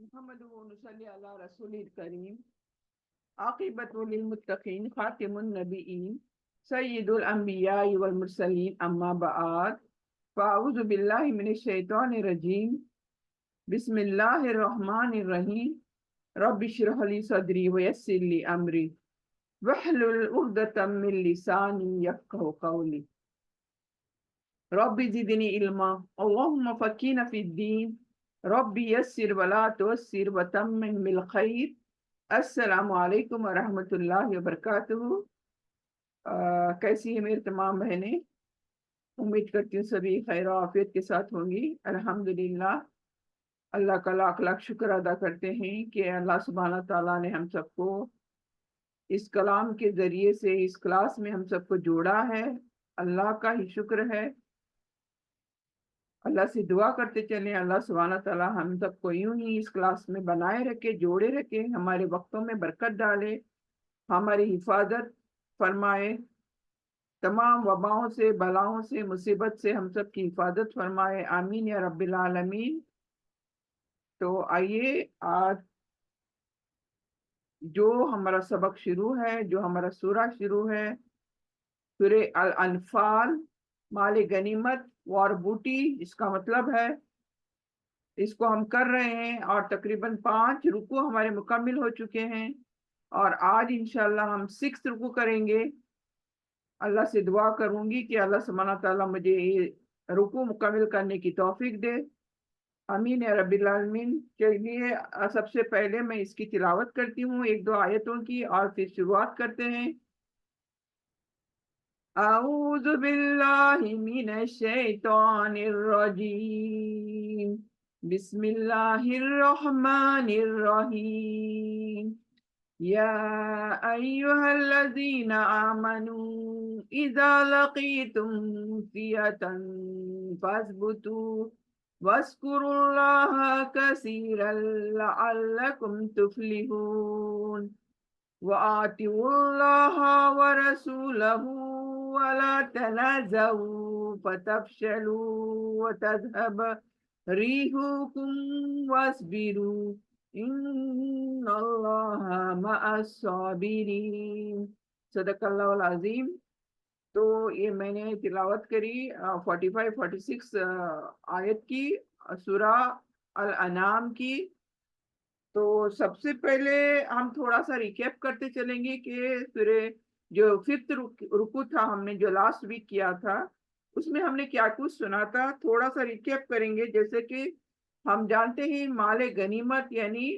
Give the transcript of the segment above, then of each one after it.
محمد ونصلي على رسول الكريم عاقبة للمتقين خاتم النبيين سيد الأنبياء والمرسلين أما بعد فأعوذ بالله من الشيطان الرجيم بسم الله الرحمن الرحيم رب اشرح لي صدري ويسر لي أمري واحلل عقدة من لساني يفقهوا قولي رب زدني علما اللهم فقهنا في الدين رب يسر ولا تعسر وتمم بالخير السلام علیکم ورحمۃ اللہ وبرکاتہ۔ کیسی ہیں میری تمام بہنیں؟ امید کرتی ہوں سبھی خیر و عافیت کے ساتھ ہوں گی۔ الحمدللہ اللہ کا لاکھ لاکھ شکر ادا کرتے ہیں کہ اللہ سبحانہ تعالیٰ نے ہم سب کو اس کلام کے ذریعے سے اس کلاس میں ہم سب کو جوڑا ہے۔ اللہ کا ہی شکر ہے۔ اللہ سے دعا کرتے چلیں اللہ سبحانہ تعالیٰ ہم سب کو یوں ہی اس کلاس میں بنائے رکھے، جوڑے رکھے، ہمارے وقتوں میں برکت ڈالے، ہماری حفاظت فرمائے، تمام وباؤں سے، بلاؤں سے، مصیبت سے ہم سب کی حفاظت فرمائے، آمین یا رب العالمین۔ تو آئیے آج جو ہمارا سبق شروع ہے، جو ہمارا سورہ شروع ہے، سورہ الانفال، مال غنیمت، وار بوٹی اس کا مطلب ہے، اس کو ہم کر رہے ہیں اور تقریباً 5 رکوع ہمارے مکمل ہو چکے ہیں، اور آج انشاءاللہ ہم 6 رکوع کریں گے۔ اللہ سے دعا کروں گی کہ اللہ سبحانہ تعالیٰ مجھے یہ رکوع مکمل کرنے کی توفیق دے، آمین یا رب العالمین۔ چلیے سب سے پہلے میں اس کی تلاوت کرتی ہوں 1-2 آیتوں کی، اور پھر شروعات کرتے ہیں۔ اعوذ باللہ من الشیطان الرجیم، بسم اللہ الرحمن الرحیم۔ یا ایہا الذین آمنوا اذا لقیتم فئۃ فاثبتوا واذکروا اللہ کثیرا لعلکم تفلحون۔ وآتوا اللہ ورسولہ ولا تنازعوا فتفشلوا وتذهب ريحكم واصبروا ان اللہ مع الصابرین۔ صدق اللہ العظیم۔ تو یہ میں نے تلاوت کری 45-46 آیت کی، سورہ الانعام کی۔ تو سب سے پہلے ہم تھوڑا سا ریکیپ کرتے چلیں گے کہ سورہ جو 5th رکوع تھا ہم نے جو لاسٹ ویک کیا تھا، اس میں ہم نے کیا کچھ سنا تھا، تھوڑا سا ریکیپ کریں گے۔ جیسے کہ ہم جانتے ہیں مال غنیمت یعنی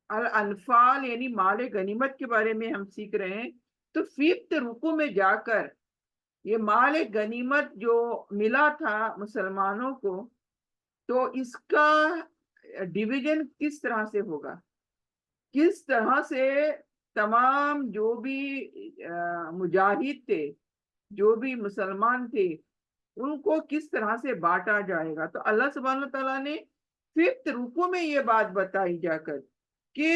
الانفال یعنی مال غنیمت کے بارے میں ہم سیکھ رہے ہیں۔ تو 5th رکوع میں جا کر یہ مال غنیمت جو ملا تھا مسلمانوں کو، تو اس کا ڈویژن کس طرح سے ہوگا، کس طرح سے تمام جو بھی مجاہد تھے، جو بھی مسلمان تھے، ان کو کس طرح سے بانٹا جائے گا۔ تو اللہ سبحانہ تعالیٰ نے 5th رکوع میں یہ بات بتائی جا کر کہ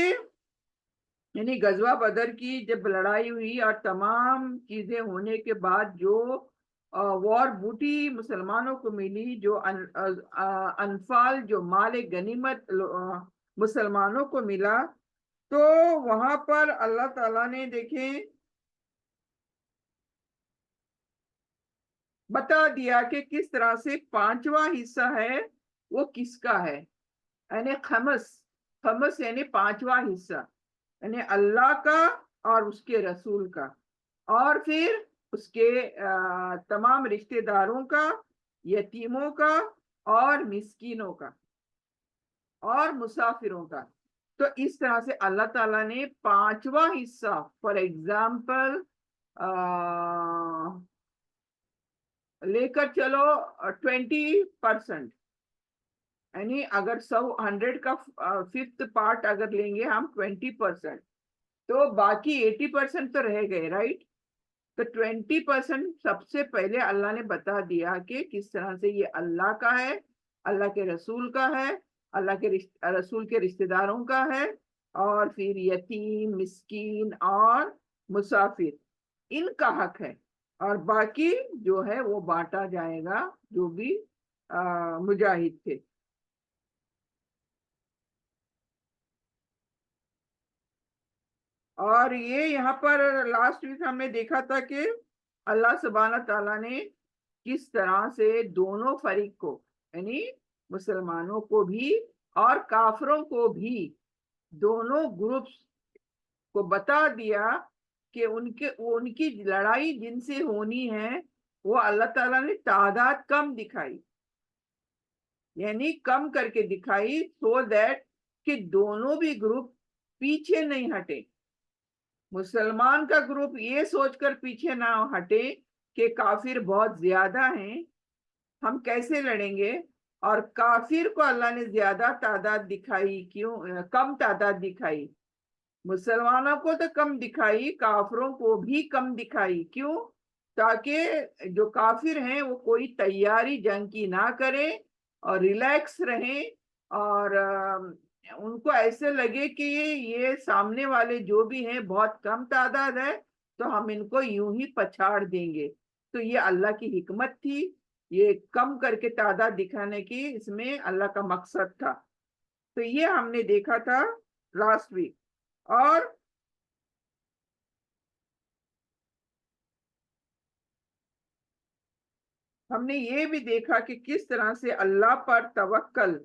یعنی غزوہ بدر کی جب لڑائی ہوئی اور تمام چیزیں ہونے کے بعد جو وار بوٹی مسلمانوں کو ملی، جو انفال جو مال غنیمت مسلمانوں کو ملا، تو وہاں پر اللہ تعالیٰ نے دیکھیں بتا دیا کہ کس طرح سے 5واں حصہ ہے وہ کس کا ہے، یعنی خمس یعنی 5واں حصہ یعنی اللہ کا اور اس کے رسول کا، اور پھر اس کے تمام رشتہ داروں کا، یتیموں کا اور مسکینوں کا اور مسافروں کا۔ تو اس طرح سے اللہ تعالیٰ نے 5واں حصہ، فار ایگزامپل لے کر چلو 20%، یعنی اگر 100 کا 5th پارٹ اگر لیں گے ہم 20%، تو باقی 80% تو رہ گئے، رائٹ؟ تو 20% سب سے پہلے اللہ نے بتا دیا کہ کس طرح سے یہ اللہ کا ہے، اللہ کے رسول کا ہے، اللہ کے رسول کے رشتہ داروں کا ہے، اور پھر یتیم، مسکین اور مسافر، ان کا حق ہے، اور باقی جو ہے وہ بانٹا جائے گا جو بھی مجاہد تھے۔ اور یہ یہاں پر لاسٹ ویک ہم نے دیکھا تھا کہ اللہ سبحانہ تعالیٰ نے کس طرح سے دونوں فریق کو، یعنی مسلمانوں کو بھی اور کافروں کو بھی، دونوں گروپس کو بتا دیا کہ ان کی لڑائی جن سے ہونی ہے وہ اللہ تعالیٰ نے تعداد کم دکھائی، یعنی کم کر کے دکھائی، سو دیٹ کہ دونوں بھی گروپ پیچھے نہیں ہٹے۔ مسلمان کا گروپ یہ سوچ کر پیچھے نہ ہٹے کہ کافر بہت زیادہ ہیں، ہم کیسے لڑیں گے، اور کافر کو اللہ نے زیادہ تعداد دکھائی، کیوں کم تعداد دکھائی؟ مسلمانوں کو تو کم دکھائی، کافروں کو بھی کم دکھائی، کیوں؟ تاکہ جو کافر ہیں وہ کوئی تیاری جنگ کی نہ کریں اور ریلیکس رہیں، اور ان کو ایسے لگے کہ یہ سامنے والے جو بھی ہیں بہت کم تعداد ہے تو ہم ان کو یوں ہی پچھاڑ دیں گے۔ تو یہ اللہ کی حکمت تھی، یہ کم کر کے تعداد دکھانے کی اس میں اللہ کا مقصد تھا۔ تو یہ ہم نے دیکھا تھا لاسٹ ویک۔ اور ہم نے یہ بھی دیکھا کہ کس طرح سے اللہ پر توکل،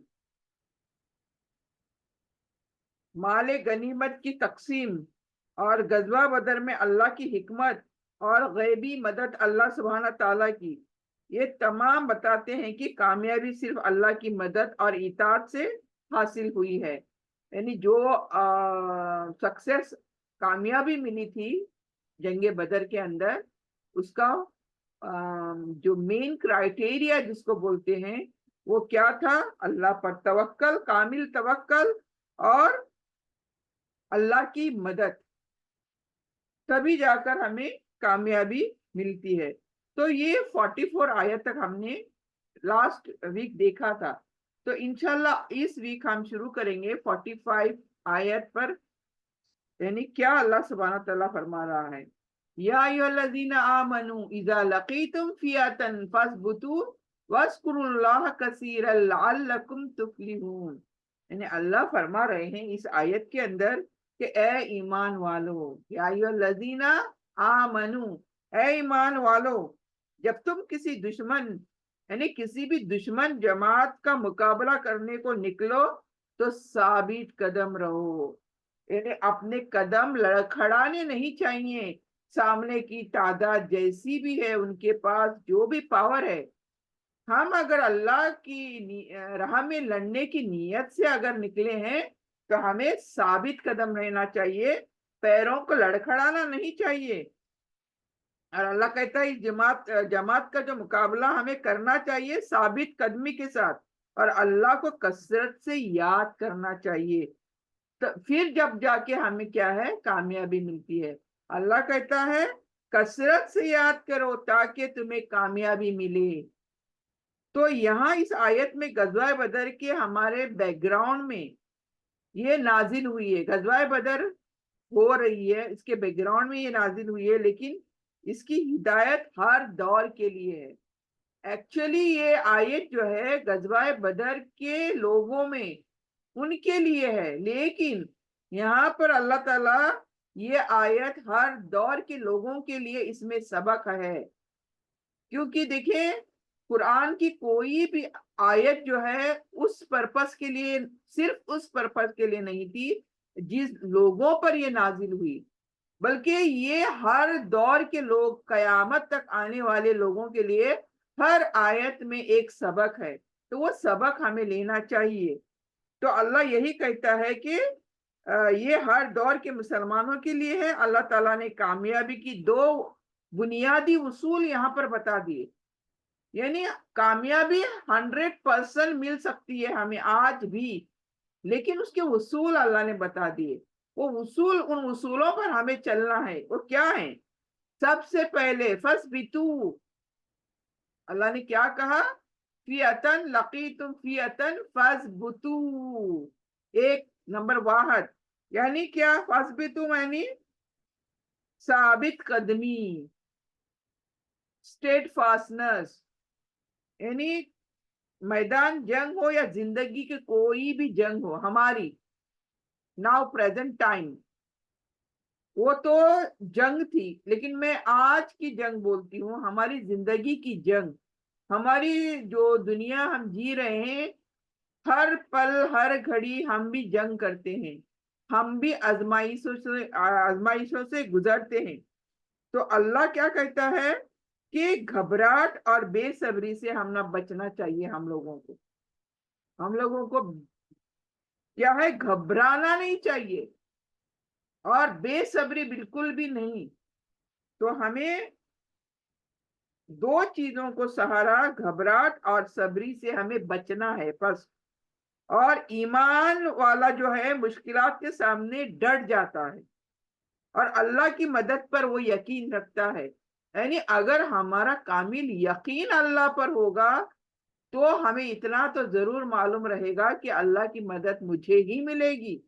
مال غنیمت کی تقسیم، اور غزوہ بدر میں اللہ کی حکمت اور غیبی مدد اللہ سبحانہ تعالیٰ کی، یہ تمام بتاتے ہیں کہ کامیابی صرف اللہ کی مدد اور اطاعت سے حاصل ہوئی ہے۔ یعنی جو سکسیس، کامیابی ملی تھی جنگ بدر کے اندر، اس کا جو مین کرائٹیریا جس کو بولتے ہیں وہ کیا تھا؟ اللہ پر توکل، کامل توکل اور اللہ کی مدد، تبھی جا کر ہمیں کامیابی ملتی ہے۔ تو یہ 44 آیت تک ہم نے لاسٹ ویک دیکھا تھا۔ تو انشاءاللہ اس ویک ہم شروع کریں گے 45 آیت پر، یعنی کیا اللہ سبحانہ تعالیٰ فرما رہا ہے۔ یا ایھا الذین آمنوا اذا لقیتم فئۃ فاثبتوا واذکروا اللہ کثیرا لعلکم تفلحون۔ یعنی اللہ فرما رہے ہیں اس آیت کے اندر کہ اے ایمان والو، یا ایھا الذین آمنوا، اے ایمان والو، جب تم کسی دشمن، یعنی کسی بھی دشمن جماعت کا مقابلہ کرنے کو نکلو تو ثابت قدم رہو، یعنی اپنے قدم لڑکھڑانے نہیں چاہیے۔ سامنے کی تعداد جیسی بھی ہے، ان کے پاس جو بھی پاور ہے، ہم اگر اللہ کی راہ میں لڑنے کی نیت سے اگر نکلے ہیں تو ہمیں ثابت قدم رہنا چاہیے، پیروں کو لڑکھڑانا نہیں چاہیے۔ اور اللہ کہتا ہے اس جماعت کا جو مقابلہ ہمیں کرنا چاہیے ثابت قدمی کے ساتھ، اور اللہ کو کثرت سے یاد کرنا چاہیے، تو پھر جب جا کے ہمیں کیا ہے؟ کامیابی ملتی ہے۔ اللہ کہتا ہے کثرت سے یاد کرو تاکہ تمہیں کامیابی ملے۔ تو یہاں اس آیت میں غزوہ بدر کے ہمارے بیک گراؤنڈ میں یہ نازل ہوئی ہے، غزوہ بدر ہو رہی ہے، اس کے بیک گراؤنڈ میں یہ نازل ہوئی ہے، لیکن اس کی ہدایت ہر دور کے لیے ہے۔ ایکچولی یہ آیت جو ہے غزوہ بدر کے لوگوں میں، ان کے لیے ہے، لیکن یہاں پر اللہ تعالیٰ یہ آیت ہر دور کے لوگوں کے لیے اس میں سبق ہے۔ کیونکہ دیکھیں قرآن کی کوئی بھی آیت جو ہے اس پرپس کے لیے، صرف اس پرپس کے لیے نہیں تھی جس لوگوں پر یہ نازل ہوئی، بلکہ یہ ہر دور کے لوگ، قیامت تک آنے والے لوگوں کے لیے ہر آیت میں ایک سبق ہے، تو وہ سبق ہمیں لینا چاہیے۔ تو اللہ یہی کہتا ہے کہ یہ ہر دور کے مسلمانوں کے لیے ہے۔ اللہ تعالیٰ نے کامیابی کی 2 بنیادی اصول یہاں پر بتا دیے، یعنی کامیابی 100% مل سکتی ہے ہمیں آج بھی، لیکن اس کے اصول اللہ نے بتا دیے۔ وہ اصول، ان اصولوں پر ہمیں چلنا ہے۔ وہ کیا ہیں؟ سب سے پہلے فَاثْبِتُوا، اللہ نے کیا کہا؟ فِئَةً لَقِیتُمْ فِئَةً فَاثْبُتُوا، ایک نمبر 1، یعنی کیا؟ فَاثْبِتُوا یعنی ثابت قدمی، اسٹیٹ فاسٹنس، یعنی میدان جنگ ہو یا زندگی کے کوئی بھی جنگ ہو، ہماری ناؤ پریزنٹ ٹائم، وہ تو جنگ تھی، لیکن میں آج کی جنگ بولتی ہوں، ہماری زندگی کی جنگ، ہماری جو دنیا ہم جی رہے ہیں، ہر پل ہر گھڑی ہم بھی جنگ کرتے ہیں، ہم بھی آزمائشوں سے گزرتے ہیں۔ تو اللہ کیا کہتا ہے کہ گھبراہٹ اور بے صبری سے ہم نہ بچنا چاہیے، ہم لوگوں کو کیا ہے، گھبرانا نہیں چاہیے اور بے صبری بالکل بھی نہیں۔ تو ہمیں دو چیزوں کو سہارا، گھبراہٹ اور صبری سے ہمیں بچنا ہے بس۔ اور ایمان والا جو ہے مشکلات کے سامنے ڈٹ جاتا ہے اور اللہ کی مدد پر وہ یقین رکھتا ہے۔ یعنی اگر ہمارا کامل یقین اللہ پر ہوگا تو ہمیں اتنا تو ضرور معلوم رہے گا کہ اللہ کی مدد مجھے ہی ملے گی۔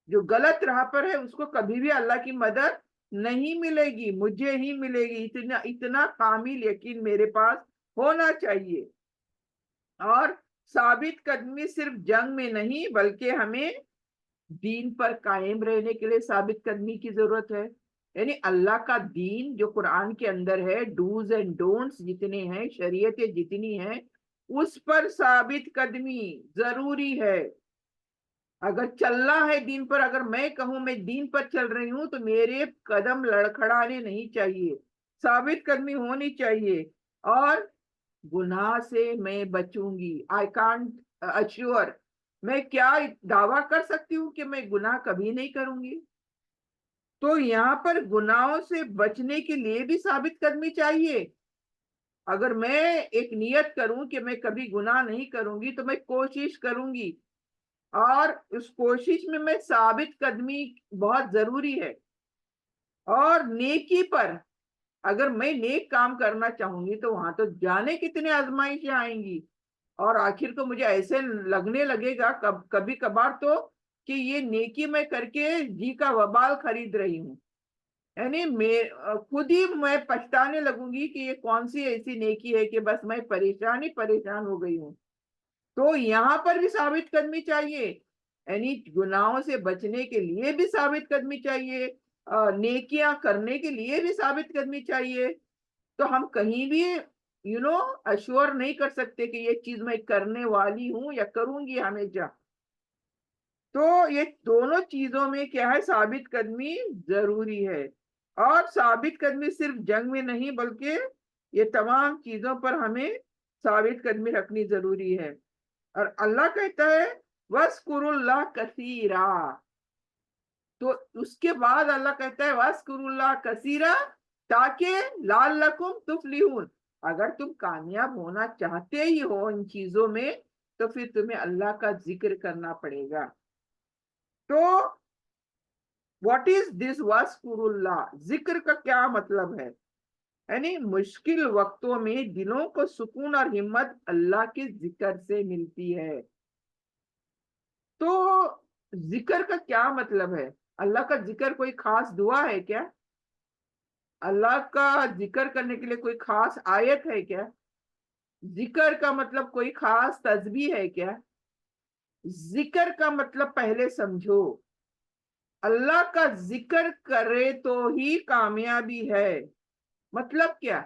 جو غلط راہ پر ہے اس کو کبھی بھی اللہ کی مدد نہیں ملے گی، مجھے ہی ملے گی، اتنا کامل یقین میرے پاس ہونا چاہیے۔ اور ثابت قدمی صرف جنگ میں نہیں بلکہ ہمیں دین پر قائم رہنے کے لیے ثابت قدمی کی ضرورت ہے۔ یعنی اللہ کا دین جو قرآن کے اندر ہے، ڈوز اینڈ ڈونٹس جتنے ہیں، شریعتیں جتنی ہیں، اس پر ثابت قدمی ضروری ہے۔ اگر چلنا ہے دین پر، اگر میں کہوں میں دین پر چل رہی ہوں تو میرے قدم لڑکھڑانے نہیں چاہیے، ثابت قدمی ہونی چاہیے۔ اور گناہ سے میں بچوں گی، آئی کانٹ اشور، میں کیا دعویٰ کر سکتی ہوں کہ میں گناہ کبھی نہیں کروں گی؟ تو یہاں پر گناہوں سے بچنے کے لیے بھی ثابت قدمی چاہیے۔ اگر میں ایک نیت کروں کہ میں کبھی گناہ نہیں کروں گی تو میں کوشش کروں گی، اور اس کوشش میں ثابت قدمی بہت ضروری ہے۔ اور نیکی پر، اگر میں نیک کام کرنا چاہوں گی تو وہاں تو جانے کتنے آزمائشیں آئیں گی، اور آخر کو مجھے ایسے لگنے لگے گا کبھی کبھار تو کہ یہ نیکی میں کر کے جی کا وبال خرید رہی ہوں۔ یعنی میں خود ہی میں پچھتانے لگوں گی کہ یہ کون سی ایسی نیکی ہے کہ بس میں پریشان ہی پریشان ہو گئی ہوں۔ تو یہاں پر بھی ثابت قدمی چاہیے، یعنی گناہوں سے بچنے کے لیے بھی ثابت قدمی چاہیے، نیکیاں کرنے کے لیے بھی ثابت قدمی چاہیے۔ تو ہم کہیں بھی اشور نہیں کر سکتے کہ یہ چیز میں کرنے والی ہوں یا کروں گی ہمیشہ۔ تو یہ دونوں چیزوں میں کیا ہے، ثابت قدمی ضروری ہے۔ اور ثابت قدمی صرف جنگ میں نہیں بلکہ یہ تمام چیزوں پر ہمیں ثابت قدمی رکھنی ضروری ہے۔ اور اللہ کہتا ہے وَاذْكُرُوا اللَّهَ كَثِيرًا، تو اس کے بعد اللہ کہتا ہے وَاذْكُرُوا اللَّهَ كَثِيرًا تاکہ لَعَلَّكُمْ تُفْلِحُونَ، اگر تم کامیاب ہونا چاہتے ہی ہو ان چیزوں میں تو پھر تمہیں اللہ کا ذکر کرنا پڑے گا۔ تو واٹ از دس وَاذْكُرُوا اللَّهَ، ذکر کا کیا مطلب ہے؟ یعنی مشکل وقتوں میں دلوں کو سکون اور ہمت اللہ کے ذکر سے ملتی ہے۔ تو ذکر کا کیا مطلب ہے؟ اللہ کا ذکر کوئی خاص دعا ہے کیا؟ اللہ کا ذکر کرنے کے لیے کوئی خاص آیت ہے کیا؟ ذکر کا مطلب کوئی خاص تسبیح ہے کیا؟ ذکر کا مطلب پہلے سمجھو، اللہ کا ذکر کرے تو ہی کامیابی ہے۔ مطلب کیا؟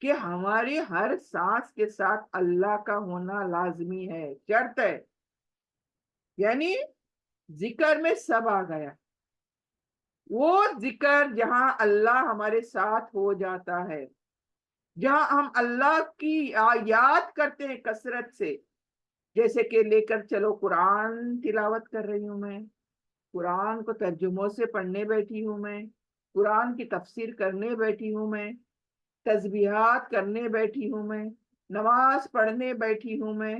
کہ ہماری ہر سانس کے ساتھ اللہ کا ہونا لازمی ہے، شرط ہے۔ یعنی ذکر میں سب آ گیا، وہ ذکر جہاں اللہ ہمارے ساتھ ہو جاتا ہے، جہاں ہم اللہ کی یاد کرتے ہیں کثرت سے، جیسے کہ لے کر چلو قرآن تلاوت کر رہی ہوں میں، قرآن کو ترجموں سے پڑھنے بیٹھی ہوں میں، قرآن کی تفسیر کرنے بیٹھی ہوں میں، تسبیحات کرنے بیٹھی ہوں میں، نماز پڑھنے بیٹھی ہوں میں،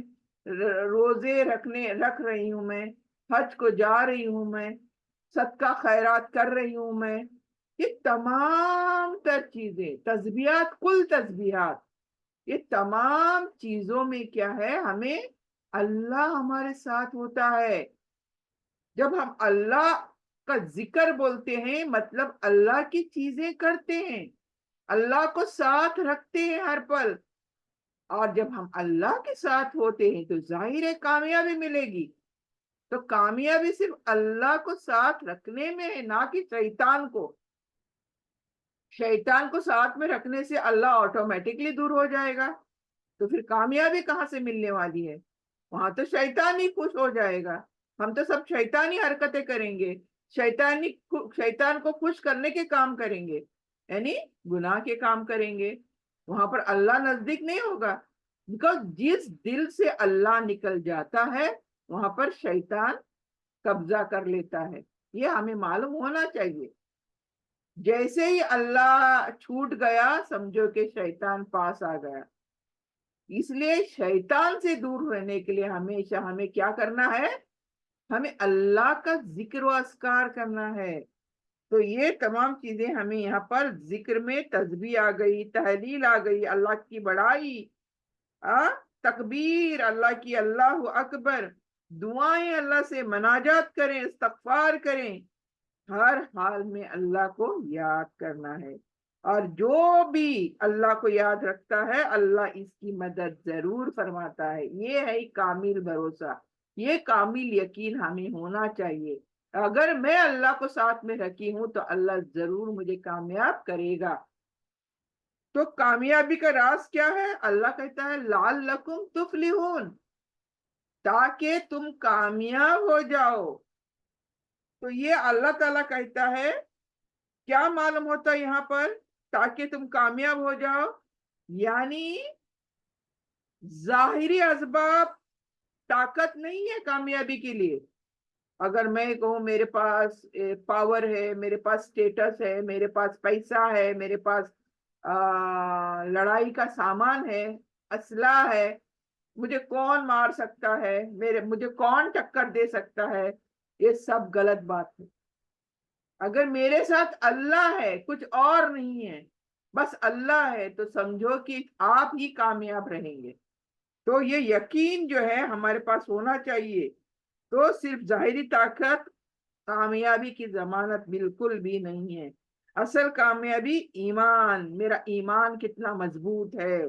روزے رکھ رہی ہوں میں، حج کو جا رہی ہوں میں، صدقہ خیرات کر رہی ہوں میں، یہ تمام تر چیزیں، تسبیحات، کل تسبیحات، یہ تمام چیزوں میں کیا ہے، ہمیں اللہ ہمارے ساتھ ہوتا ہے۔ جب ہم اللہ کا ذکر بولتے ہیں مطلب اللہ کی چیزیں کرتے ہیں، اللہ کو ساتھ رکھتے ہیں ہر پل، اور جب ہم اللہ کے ساتھ ہوتے ہیں تو ظاہر ہے کامیابی ملے گی۔ تو کامیابی صرف اللہ کو ساتھ رکھنے میں ہے، نہ کہ شیطان کو. شیطان کو ساتھ میں رکھنے سے اللہ آٹومیٹکلی دور ہو جائے گا، تو پھر کامیابی کہاں سے ملنے والی ہے؟ وہاں تو شیطان ہی خوش ہو جائے گا. ہم تو سب شیطانی حرکتیں کریں گے، شیطان کو خوش کرنے کے کام کریں گے، یعنی گناہ کے کام کریں گے. وہاں پر اللہ نزدیک نہیں ہوگا، بیکاز جس دل سے اللہ نکل جاتا ہے وہاں پر شیطان قبضہ کر لیتا ہے. یہ ہمیں معلوم ہونا چاہیے. جیسے ہی اللہ چھوٹ گیا سمجھو کہ شیطان پاس آ گیا. اس لیے شیطان سے دور رہنے کے لیے ہمیشہ ہمیں کیا کرنا ہے؟ ہمیں اللہ کا ذکر و اذکار کرنا ہے. تو یہ تمام چیزیں ہمیں یہاں پر ذکر میں تسبیح آ گئی، تحلیل آ گئی، اللہ کی بڑائی، تکبیر اللہ کی، اللہ اکبر، دعائیں اللہ سے مناجات کریں، استغفار کریں. ہر حال میں اللہ کو یاد کرنا ہے. اور جو بھی اللہ کو یاد رکھتا ہے اللہ اس کی مدد ضرور فرماتا ہے. یہ ہے کامل بھروسہ، یہ کامل یقین ہمیں ہونا چاہیے. اگر میں اللہ کو ساتھ میں رکھی ہوں تو اللہ ضرور مجھے کامیاب کرے گا. تو کامیابی کا راز کیا ہے؟ اللہ کہتا ہے لعلکم تفلحون، تاکہ تم کامیاب ہو جاؤ. تو یہ اللہ تعالیٰ کہتا ہے. کیا معلوم ہوتا ہے یہاں پر؟ تاکہ تم کامیاب ہو جاؤ، یعنی ظاہری اسباب طاقت نہیں ہے کامیابی کے لیے. اگر میں کہوں میرے پاس پاور ہے، میرے پاس سٹیٹس ہے، میرے پاس پیسہ ہے، میرے پاس لڑائی کا سامان ہے، اسلحہ ہے، مجھے کون مار سکتا ہے، مجھے کون ٹکر دے سکتا ہے، یہ سب غلط بات ہے. اگر میرے ساتھ اللہ ہے، کچھ اور نہیں ہے، بس اللہ ہے، تو سمجھو کہ آپ ہی کامیاب رہیں گے. تو یہ یقین جو ہے ہمارے پاس ہونا چاہیے. تو صرف ظاہری طاقت کامیابی کی ضمانت بالکل بھی نہیں ہے. اصل کامیابی ایمان، میرا ایمان کتنا مضبوط ہے،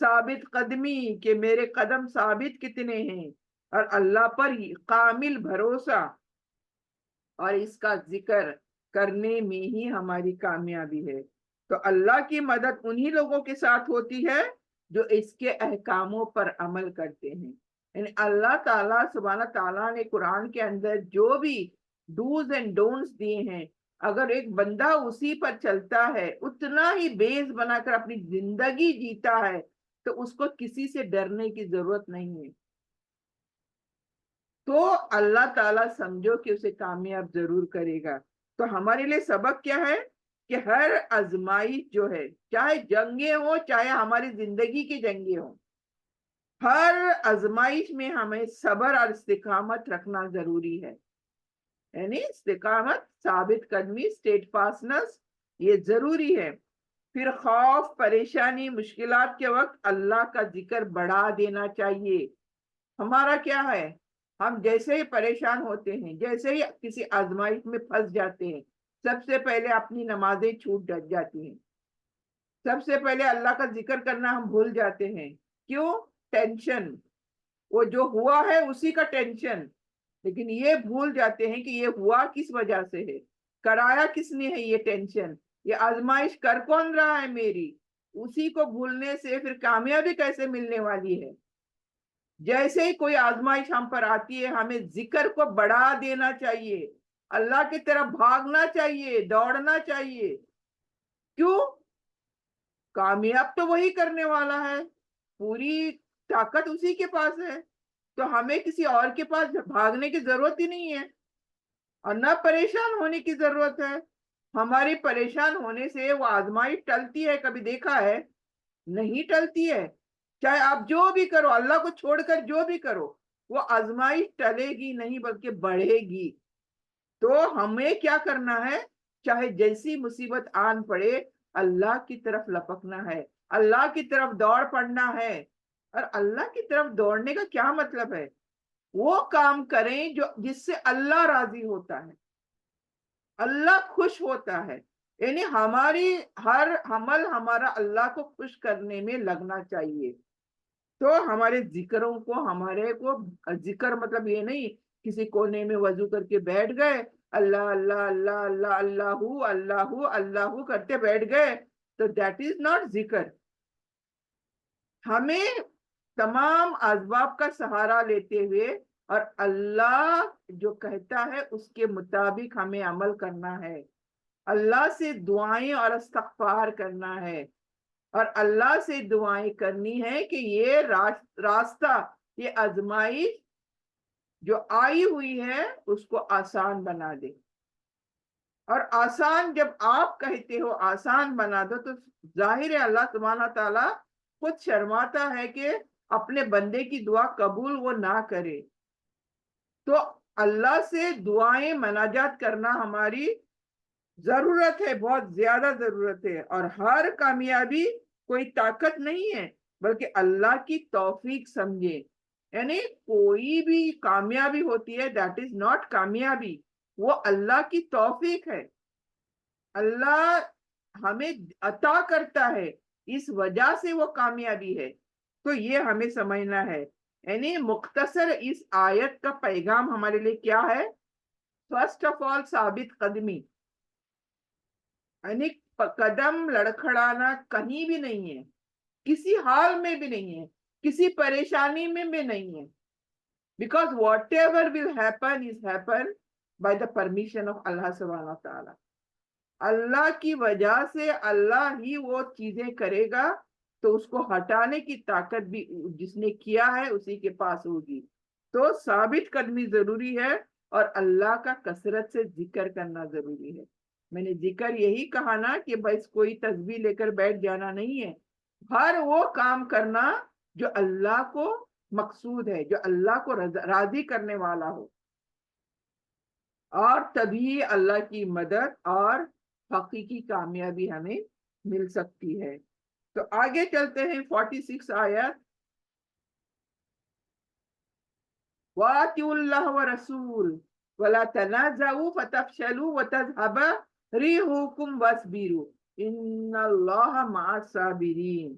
ثابت قدمی کہ میرے قدم ثابت کتنے ہیں، اور اللہ پر کامل بھروسہ، اور اس کا ذکر کرنے میں ہی ہماری کامیابی ہے. تو اللہ کی مدد انہی لوگوں کے ساتھ ہوتی ہے جو اس کے احکاموں پر عمل کرتے ہیں. یعنی اللہ تعالیٰ سبحانہ تعالیٰ نے قرآن کے اندر جو بھی ڈوز اینڈ ڈونٹس دیے ہیں، اگر ایک بندہ اسی پر چلتا ہے، اتنا ہی بیس بنا کر اپنی زندگی جیتا ہے، تو اس کو کسی سے ڈرنے کی ضرورت نہیں ہے. تو اللہ تعالیٰ سمجھو کہ اسے کامیاب ضرور کرے گا. تو ہمارے لیے سبق کیا ہے کہ ہر آزمائش جو ہے، چاہے جنگیں ہوں، چاہے ہماری زندگی کی جنگیں ہوں، ہر آزمائش میں ہمیں صبر اور استقامت رکھنا ضروری ہے. یعنی استقامت، ثابت قدمی، اسٹیٹ فاسٹنس، یہ ضروری ہے. پھر خوف، پریشانی، مشکلات کے وقت اللہ کا ذکر بڑھا دینا چاہیے. ہمارا کیا ہے؟ ہم جیسے ہی پریشان ہوتے ہیں، جیسے ہی کسی آزمائش میں پھنس جاتے ہیں، سب سے پہلے اپنی نمازیں چھوٹ جاتی ہیں، سب سے پہلے اللہ کا ذکر کرنا ہم بھول جاتے ہیں. کیوں؟ ٹینشن، وہ جو ہوا ہے اسی کا ٹینشن. لیکن یہ بھول جاتے ہیں کہ یہ ہوا کس وجہ سے ہے، کرایا کس نے ہے یہ ٹینشن، یہ آزمائش کر کون رہا ہے میری. اسی کو بھولنے سے پھر کامیابی کیسے ملنے والی ہے؟ جیسے ہی کوئی آزمائش ہم پر آتی ہے ہمیں ذکر کو بڑھا دینا چاہیے، اللہ کی طرف بھاگنا چاہیے، دوڑنا چاہیے. کیوں؟ کامیاب تو وہی کرنے والا ہے، پوری طاقت اسی کے پاس ہے. تو ہمیں کسی اور کے پاس بھاگنے کی ضرورت ہی نہیں ہے، اور نہ پریشان ہونے کی ضرورت ہے. ہماری پریشان ہونے سے وہ آزمائش ٹلتی ہے؟ کبھی دیکھا ہے؟ نہیں ٹلتی ہے. چاہے آپ جو بھی کرو، اللہ کو چھوڑ کر جو بھی کرو، وہ آزمائش ٹلے گی نہیں بلکہ بڑھے گی. تو ہمیں کیا کرنا ہے؟ چاہے جیسی مصیبت آن پڑے، اللہ کی طرف لپکنا ہے، اللہ کی طرف دوڑ پڑنا ہے. اور اللہ کی طرف دوڑنے کا کیا مطلب ہے؟ وہ کام کریں جس سے اللہ راضی ہوتا ہے، اللہ خوش ہوتا ہے. یعنی ہماری ہر عمل ہمارا اللہ کو خوش کرنے میں لگنا چاہیے. تو ہمارے ذکروں کو، ذکر مطلب یہ نہیں کسی کونے میں وضو کر کے بیٹھ گئے, اللہ اللہ اللہ اللہ اللہ اللہ اللہ کرتے بیٹھ گئے, تو دیٹ از ناٹ ذکر. ہمیں تمام اسباب کا سہارا لیتے ہوئے اور اللہ جو کہتا ہے اس کے مطابق ہمیں عمل کرنا ہے, اللہ سے دعائیں اور استغفار کرنا ہے, اور اللہ سے دعائیں کرنی ہے کہ یہ راستہ, یہ آزمائش جو آئی ہوئی ہے اس کو آسان بنا دے. اور آسان جب آپ کہتے ہو آسان بنا دو, تو ظاہر ہے اللہ سبحانہ تعالیٰ خود شرماتا ہے کہ اپنے بندے کی دعا قبول وہ نہ کرے. تو اللہ سے دعائیں مناجات کرنا ہماری ضرورت ہے, بہت زیادہ ضرورت ہے. اور ہر کامیابی کوئی طاقت نہیں ہے بلکہ اللہ کی توفیق سمجھے. یعنی کوئی بھی کامیابی ہوتی ہے دیٹ از ناٹ کامیابی, وہ اللہ کی توفیق ہے, اللہ ہمیں عطا کرتا ہے, اس وجہ سے وہ کامیابی ہے. تو یہ ہمیں سمجھنا ہے. یعنی مختصر اس آیت کا پیغام ہمارے لیے کیا ہے؟ فرسٹ آف آل ثابت قدمی, یعنی قدم لڑکھڑانا کہیں بھی نہیں ہے, کسی حال میں بھی نہیں ہے, کسی پریشانی میں بھی نہیں ہے. Because whatever will happen is happen by the permission of Allah سبحانہ تعالیٰ. اللہ کی وجہ سے اللہ ہی وہ چیزیں کرے گا, تو اس کو ہٹانے کی طاقت بھی جس نے کیا ہے اسی کے پاس ہوگی. تو ثابت قدمی ضروری ہے اور اللہ کا کثرت سے ذکر کرنا ضروری ہے. میں نے ذکر یہی کہا نا کہ بس کوئی تسبیح لے کر بیٹھ جانا نہیں ہے, ہر وہ کام کرنا جو اللہ کو مقصود ہے, جو اللہ کو راضی کرنے والا ہو, اور تبھی اللہ کی مدد اور حقیقی کامیابی ہمیں مل سکتی ہے. تو آگے چلتے ہیں 46 آیت. وَأَطِيعُوا اللَّهَ وَرَسُولَهُ وَلَا تَنَازَعُوا فَتَفْشَلُوا وَتَذْهَبَ رِيحُكُمْ وَاصْبِرُوا إِنَّ اللَّهَ مَعَ الصَّابِرِينَ.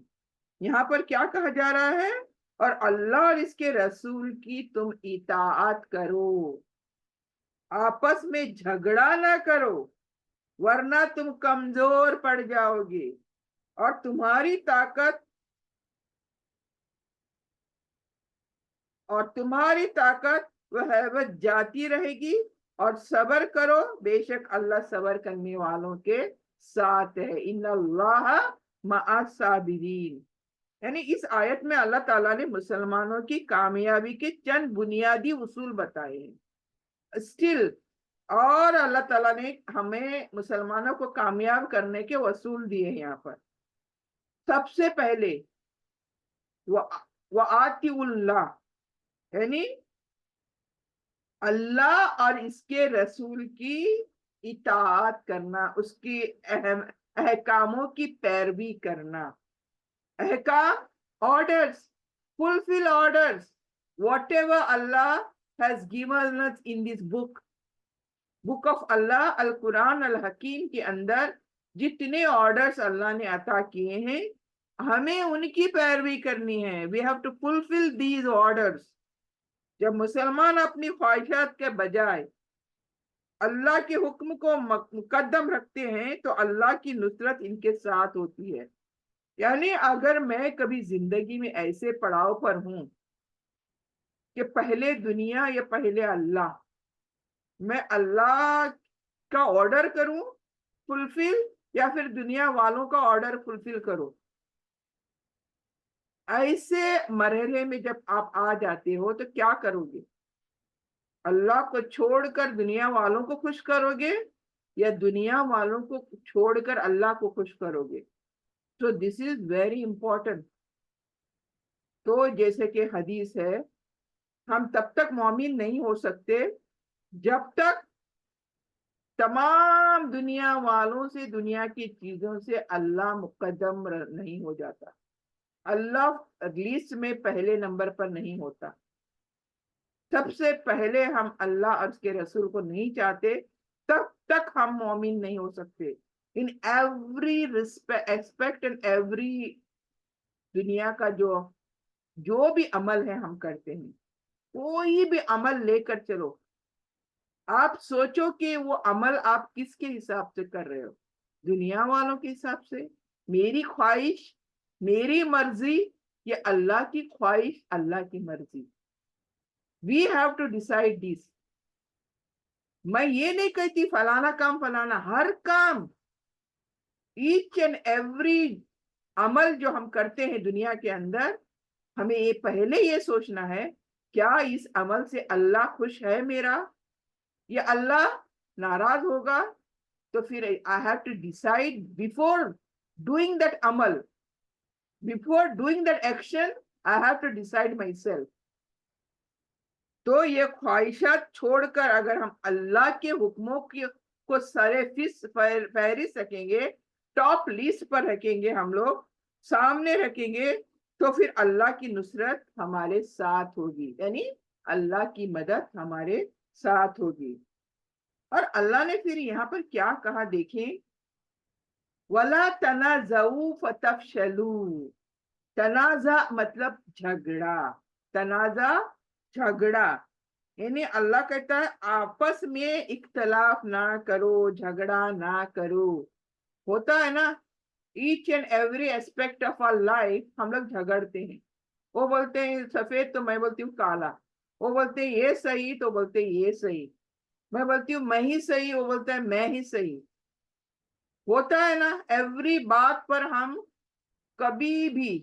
یہاں پر کیا کہا جا رہا ہے؟ اور اللہ اور اس کے رسول کی تم اطاعت کرو, آپس میں جھگڑا نہ کرو, ورنہ تم کمزور پڑ جاؤ گے اور تمہاری طاقت وہ ہیبت جاتی رہے گی. اور صبر کرو, بے شک اللہ صبر کرنے والوں کے ساتھ ہے. ان اللہ مع الصابرین. یعنی اس آیت میں اللہ تعالیٰ نے مسلمانوں کی کامیابی کے چند بنیادی اصول بتائے ہیں. اسٹل اور اللہ تعالیٰ نے ہمیں مسلمانوں کو کامیاب کرنے کے اصول دیے ہیں. یہاں پر سب سے پہلے وَآتِعُوا اللَّهَ, یعنی اللہ اور اس کے رسول کی اطاعت کرنا, اس کی احکاموں کی پیروی کرنا. احکام, orders, fulfill orders, whatever Allah has given us in this book of اللہ, القرآن الحکیم کے اندر جتنے آرڈرز اللہ نے عطا کیے ہیں ہمیں ان کی پیروی کرنی ہے. we have to fulfill these orders. جب مسلمان اپنی خواہشات کے بجائے اللہ کے حکم کو مقدم رکھتے ہیں تو اللہ کی نصرت ان کے ساتھ ہوتی ہے. یعنی اگر میں کبھی زندگی میں ایسے پڑاؤ پر ہوں کہ پہلے دنیا یا پہلے اللہ, میں اللہ کا آرڈر کروں فلفل یا پھر دنیا والوں کا آرڈر فلفل کروں, ایسے مرحلے میں جب آپ آ جاتے ہو تو کیا کرو گے؟ اللہ کو چھوڑ کر دنیا والوں کو خوش کرو گے یا دنیا والوں کو چھوڑ کر اللہ کو خوش کرو گے؟ So this is very important. تو جیسے کہ حدیث ہے, ہم تب تک مومن نہیں ہو سکتے جب تک تمام دنیا والوں سے, دنیا کی چیزوں سے اللہ مقدم نہیں ہو جاتا. اللہ لیسٹ میں پہلے نمبر پر نہیں ہوتا. سب سے پہلے ہم اللہ اور اس کے رسول کو نہیں چاہتے, تب تک ہم مومن نہیں ہو سکتے. In every aspect and every دنیا کا جو بھی عمل ہے ہم کرتے ہیں, کوئی بھی عمل لے کر چلو، آپ سوچو کہ وہ عمل آپ کس کے حساب سے کر رہے ہو، دنیا والوں کے حساب سے، میری خواہش، میری مرضی، یا اللہ کی خواہش، اللہ کی مرضی. We have to decide this. میں یہ نہیں کہتی فلانا کام فلانا، ہر کام، ایچ اینڈ ایوری عمل جو ہم کرتے ہیں دنیا کے اندر، ہمیں یہ پہلے یہ سوچنا ہے کیا اس عمل سے اللہ خوش ہے میرا، یا اللہ ناراض ہوگا. تو پھر I have to decide before doing that عمل, before doing that action, I have to decide myself. تو یہ خواہشات چھوڑ کر اگر ہم اللہ کے حکموں کو سرے فہرست رکھیں گے، ٹاپ لسٹ پر رکھیں گے، ہم لوگ سامنے رکھیں گے، تو پھر اللہ کی نصرت ہمارے ساتھ ہوگی، یعنی اللہ کی مدد ہمارے ساتھ ہوگی. اور اللہ نے پھر یہاں پر کیا کہا دیکھیں، وَلَا تَنَازَعُوا فَتَفْشَلُوا. تنازع مطلب جھگڑا، تنازع جھگڑا، یعنی اللہ کہتا ہے آپس میں اختلاف نہ کرو، جھگڑا نہ کرو. ہوتا ہے نا، each and every aspect of our life ہم لوگ جھگڑتے ہیں. وہ بولتے ہیں سفید تو میں بولتی ہوں کالا، وہ بولتے ہیں یہ صحیح تو بولتے ہیں یہ صحیح، میں بولتی ہوں میں ہی صحیح، وہ بولتا ہے میں ہی صحیح. ہوتا ہے نا، ایوری بات پر ہم کبھی بھی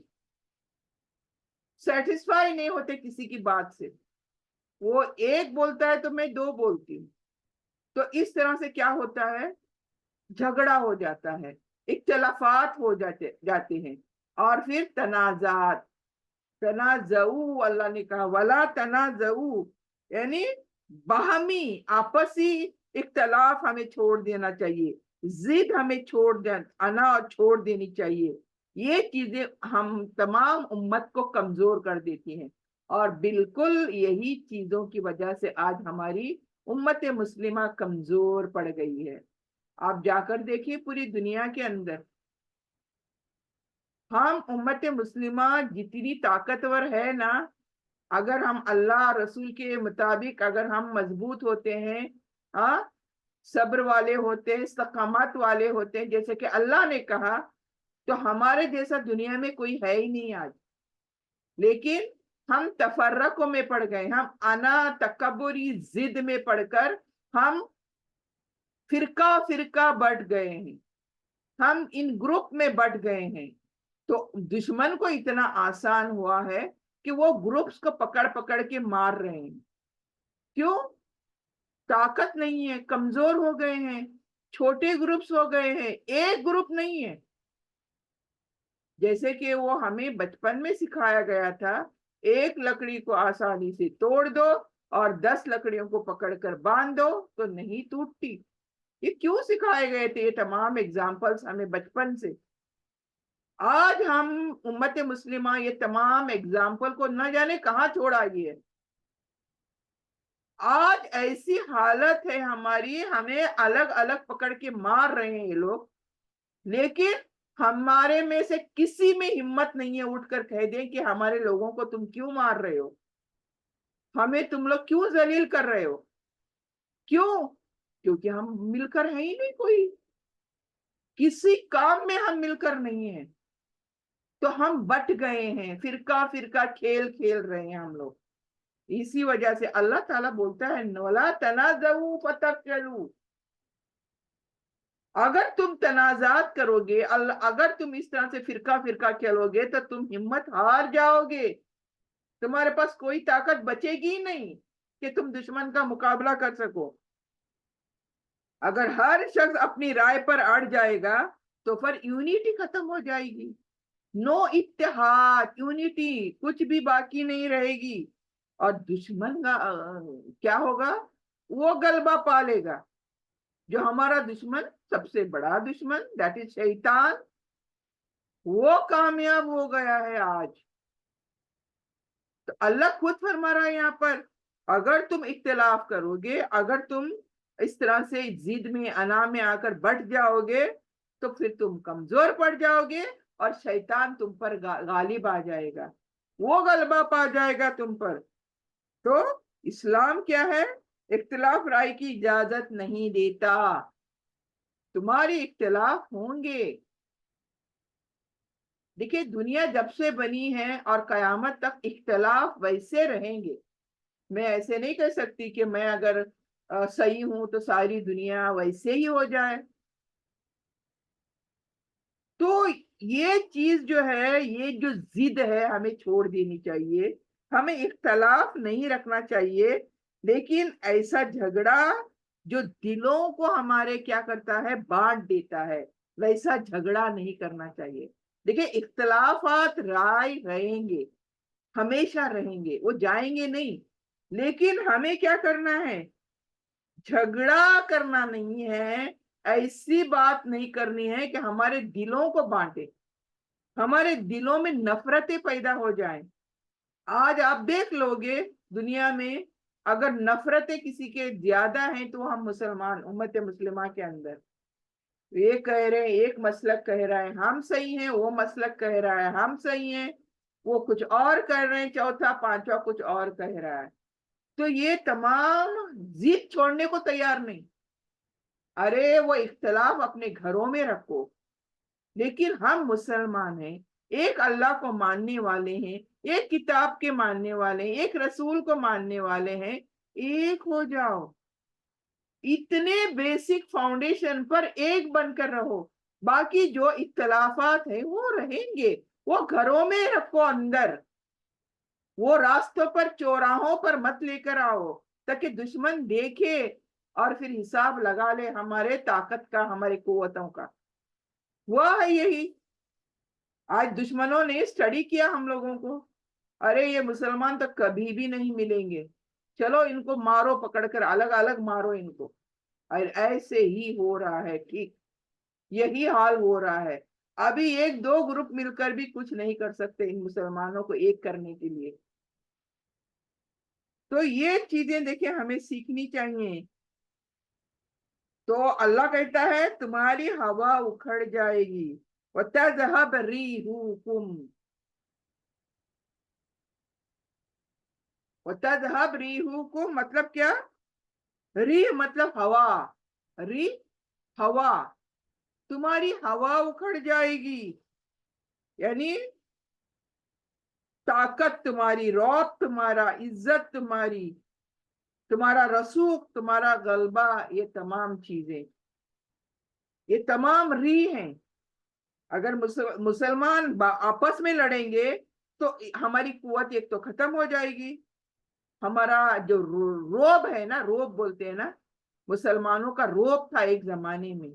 سیٹسفائی نہیں ہوتے کسی کی بات سے. وہ ایک بولتا ہے تو میں دو بولتی ہوں، تو اس طرح سے کیا ہوتا ہے، جھگڑا ہو جاتا ہے، اختلافات ہو جاتے ہیں، اور پھر تنازعات. تنازعوا اللہ نے کہا، ولا تنازعوا، یعنی باہمی آپسی اختلاف ہمیں چھوڑ دینا چاہیے، ضد ہمیں چھوڑ دینی چاہیے. یہ چیزیں ہم تمام امت کو کمزور کر دیتی ہیں، اور بالکل یہی چیزوں کی وجہ سے آج ہماری امت مسلمہ کمزور پڑ گئی ہے. آپ جا کر دیکھیے پوری دنیا کے اندر، ہم امت مسلمہ جتنی طاقتور ہے نا، اگر ہم اللہ رسول کے مطابق اگر ہم مضبوط ہوتے ہیں، صبر والے ہوتے ہیں، استقامت والے ہوتے ہیں جیسے کہ اللہ نے کہا، تو ہمارے جیسا دنیا میں کوئی ہے ہی نہیں آج. لیکن ہم تفرقوں میں پڑ گئے، ہم انا تکبری ضد میں پڑ کر ہم فرقہ بٹ گئے ہیں، ہم ان گروپ میں بٹ گئے ہیں. تو دشمن کو اتنا آسان ہوا ہے کہ وہ گروپس کو پکڑ پکڑ کے مار رہے ہیں. کیوں؟ طاقت نہیں ہے، کمزور ہو گئے ہیں، چھوٹے گروپس ہو گئے ہیں، ایک گروپ نہیں ہے. جیسے کہ وہ ہمیں بچپن میں سکھایا گیا تھا، ایک لکڑی کو آسانی سے توڑ دو اور 10 لکڑیوں کو پکڑ کر باندھ دو تو نہیں ٹوٹتی. یہ کیوں سکھائے گئے تھے یہ تمام ایگزامپلس ہمیں بچپن سے؟ آج ہم امت مسلمہ یہ تمام ایگزامپل کو نہ جانے کہاں چھوڑ آئی ہے. آج ایسی حالت ہے ہماری، ہمیں الگ الگ پکڑ کے مار رہے ہیں یہ لوگ، لیکن ہمارے میں سے کسی میں ہمت نہیں ہے اٹھ کر کہہ دیں کہ ہمارے لوگوں کو تم کیوں مار رہے ہو، ہمیں تم لوگ کیوں ذلیل کر رہے ہو. کیوں؟ کیونکہ ہم مل کر ہیں ہی نہیں، کوئی کسی کام میں ہم مل کر نہیں ہیں، تو ہم بٹ گئے ہیں، فرقہ کھیل کھیل رہے ہیں ہم لوگ. اسی وجہ سے اللہ تعالیٰ بولتا ہے وَلَا تَنَازَعُوا فَتَفْشَلُوا. اگر تم تنازعات کرو گے، اگر تم اس طرح سے فرقہ کھیلو گے تو تم ہمت ہار جاؤ گے، تمہارے پاس کوئی طاقت بچے گی نہیں کہ تم دشمن کا مقابلہ کر سکو. اگر ہر شخص اپنی رائے پر اڑ جائے گا تو پھر یونیٹی ختم ہو جائے گی، نو اتحاد، یونیٹی کچھ بھی باقی نہیں رہے گی، اور دشمن کا کیا ہوگا، وہ غلبہ پالے گا. جو ہمارا دشمن، سب سے بڑا دشمن، دیٹ از شیطان، وہ کامیاب ہو گیا ہے آج. تو اللہ خود فرما رہا ہے یہاں پر، اگر تم اختلاف کرو گے، اگر تم اس طرح سے ضد میں انا میں آ کر بٹ جاؤ گے تو پھر تم کمزور پڑ جاؤ گے اور شیطان تم پر غالب آ جائے گا، وہ غلبہ پا جائے گا تم پر. تو اسلام کیا ہے؟ اختلاف رائے کی اجازت نہیں دیتا. تمہارے اختلاف ہوں گے. دیکھیے دنیا جب سے بنی ہے اور قیامت تک اختلاف ویسے رہیں گے. میں ایسے نہیں کہہ سکتی کہ میں اگر صحیح ہوں تو ساری دنیا ویسے ہی ہو جائے. تو یہ چیز جو ہے، یہ جو ضد ہے ہمیں چھوڑ دینی چاہیے. ہمیں اختلاف نہیں رکھنا چاہیے، لیکن ایسا جھگڑا جو دلوں کو ہمارے کیا کرتا ہے، بانٹ دیتا ہے، ویسا جھگڑا نہیں کرنا چاہیے. دیکھیں اختلافات رائے رہیں گے، ہمیشہ رہیں گے، وہ جائیں گے نہیں. لیکن ہمیں کیا کرنا ہے؟ جھگڑا کرنا نہیں ہے، ایسی بات نہیں کرنی ہے کہ ہمارے دلوں کو بانٹے، ہمارے دلوں میں نفرتیں پیدا ہو جائیں. آج آپ دیکھ لو گے دنیا میں اگر نفرتیں کسی کے زیادہ ہیں تو ہم مسلمان امت مسلمہ کے اندر یہ کہہ رہے ہیں، ایک مسلک کہہ رہا ہے ہم صحیح ہیں، وہ مسلک کہہ رہا ہے ہم صحیح ہیں، وہ کچھ اور کر رہے ہیں، چوتھا پانچواں کچھ اور کہہ رہا ہے. تو یہ تمام ضد چھوڑنے کو تیار نہیں. ارے وہ اختلاف اپنے گھروں میں رکھو، لیکن ہم مسلمان ہیں، ایک اللہ کو ماننے والے ہیں، ایک کتاب کے ماننے والے ہیں، ایک رسول کو ماننے والے ہیں. ایک ہو جاؤ، اتنے بیسک فاؤنڈیشن پر ایک بن کر رہو. باقی جو اختلافات ہیں وہ رہیں گے، وہ گھروں میں رکھو اندر، وہ راستوں پر چوراہوں پر مت لے کر آؤ تاکہ دشمن دیکھے اور پھر حساب لگا لے ہمارے طاقت کا، ہمارے قوتوں کا. وہ ہے یہی. آج دشمنوں نے اسٹڈی کیا ہم لوگوں کو، ارے یہ مسلمان تو کبھی بھی نہیں ملیں گے، چلو ان کو مارو، پکڑ کر الگ الگ مارو ان کو. اور ایسے ہی ہو رہا ہے، ٹھیک یہی حال ہو رہا ہے. ابھی ایک دو گروپ مل کر بھی کچھ نہیں کر سکتے ان مسلمانوں کو ایک کرنے کے لیے. تو یہ چیزیں دیکھیں ہمیں سیکھنی چاہیے. تو اللہ کہتا ہے تمہاری ہوا اکھڑ جائے گی. وَتَذْهَبْ رِيحُكُمْ. وَتَذْهَبْ رِيحُكُمْ مطلب کیا؟ ریح مطلب ہوا، ریح ہوا، تمہاری ہوا اکھڑ جائے گی. یعنی طاقت تمہاری، رعب تمہارا، عزت تمہاری، تمہارا رسوخ، تمہارا غلبہ، یہ تمام چیزیں، یہ تمام ریح ہیں. اگر مسلمان آپس میں لڑیں گے تو ہماری قوت ایک تو ختم ہو جائے گی. ہمارا جو روب ہے نا، روب بولتے ہیں نا، مسلمانوں کا روب تھا ایک زمانے میں،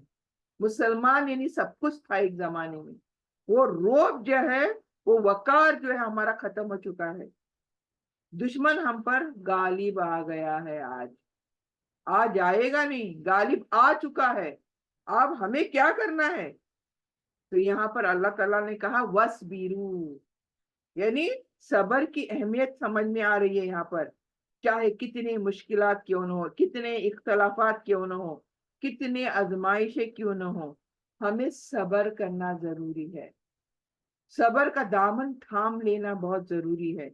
مسلمان یعنی سب کچھ تھا ایک زمانے میں. وہ روب جو ہے، وہ وقار جو ہے ہمارا ختم ہو چکا ہے. دشمن ہم پر غالب آ گیا ہے. آج آئے گا نہیں، غالب آ چکا ہے. اب ہمیں کیا کرنا ہے؟ تو یہاں پر اللہ تعالیٰ نے کہا وَاسْبِرُوا، یعنی صبر کی اہمیت سمجھ میں آ رہی ہے یہاں پر. چاہے کتنی مشکلات کیوں نہ ہو، کتنے اختلافات کیوں نہ ہو، کتنے آزمائشیں کیوں نہ ہو، ہمیں صبر کرنا ضروری ہے. صبر کا دامن تھام لینا بہت ضروری ہے.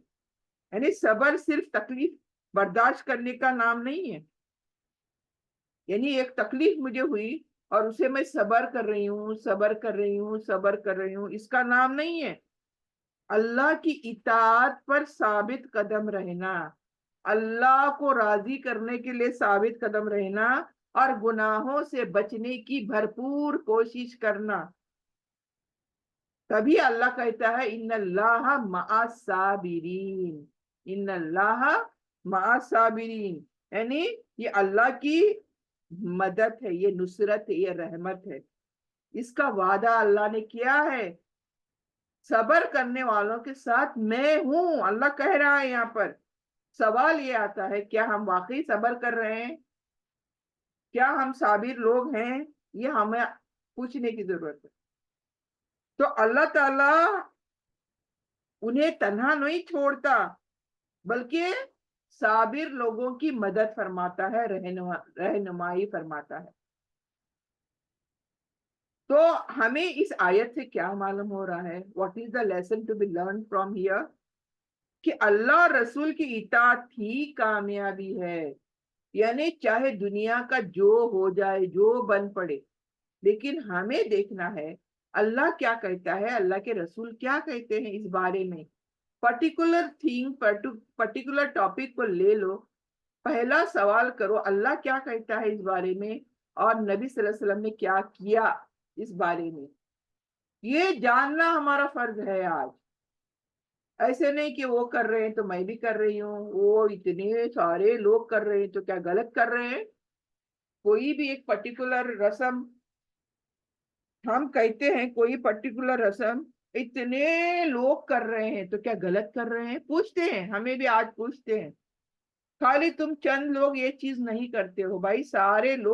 یعنی صبر صرف تکلیف برداشت کرنے کا نام نہیں ہے. یعنی ایک تکلیف مجھے ہوئی اور اسے میں صبر کر رہی ہوں، صبر کر رہی ہوں، صبر کر رہی ہوں، اس کا نام نہیں ہے. اللہ کی اطاعت پر ثابت قدم رہنا، اللہ کو راضی کرنے کے لیے ثابت قدم رہنا، اور گناہوں سے بچنے کی بھرپور کوشش کرنا. تبھی اللہ کہتا ہے ان اللہ مع الصابرین، ان اللہ مع الصابرین. یعنی یہ اللہ کی مدد ہے، یہ نصرت ہے، یہ رحمت ہے. اس کا وعدہ اللہ نے کیا ہے، صبر کرنے والوں کے ساتھ میں ہوں. اللہ کہہ رہا ہے یہاں پر. سوال یہ آتا ہے کیا ہم واقعی صبر کر رہے ہیں؟ کیا ہم صابر لوگ ہیں؟ یہ ہمیں پوچھنے کی ضرورت ہے. تو اللہ تعالیٰ انہیں تنہا نہیں چھوڑتا، بلکہ صابر لوگوں کی مدد فرماتا ہے، رہنمائی فرماتا ہے. تو ہمیں اس آیت سے کیا معلوم ہو رہا ہے؟ What is the lesson to be learn from here? کہ اللہ اور رسول کی اطاعت ہی کامیابی ہے. یعنی چاہے دنیا کا جو ہو جائے، جو بن پڑے، لیکن ہمیں دیکھنا ہے اللہ کیا کہتا ہے، اللہ کے رسول کیا کہتے ہیں اس بارے میں. پرٹیکولر تھنگ، پرٹیکولر ٹاپک کو لے لو، پہلا سوال کرو اللہ کیا کہتا ہے اس بارے میں، اور نبی صلی اللہ علیہ وسلم نے کیا کیا اس بارے میں. یہ جاننا ہمارا فرض ہے آج. ایسے نہیں کہ وہ کر رہے ہیں تو میں بھی کر رہی ہوں، وہ اتنے سارے لوگ کر رہے ہیں تو کیا غلط کر رہے ہیں. کوئی بھی ایک پرٹیکولر رسم ہم کہتے ہیں، کوئی پرٹیکولر رسم اتنے لوگ کر رہے ہیں تو کیا غلط کر رہے ہیں، پوچھتے ہیں، ہمیں بھی آج پوچھتے ہیں. خالی تم چند لوگ یہ چیز نہیں کرتے ہو بھائی، سارے لوگ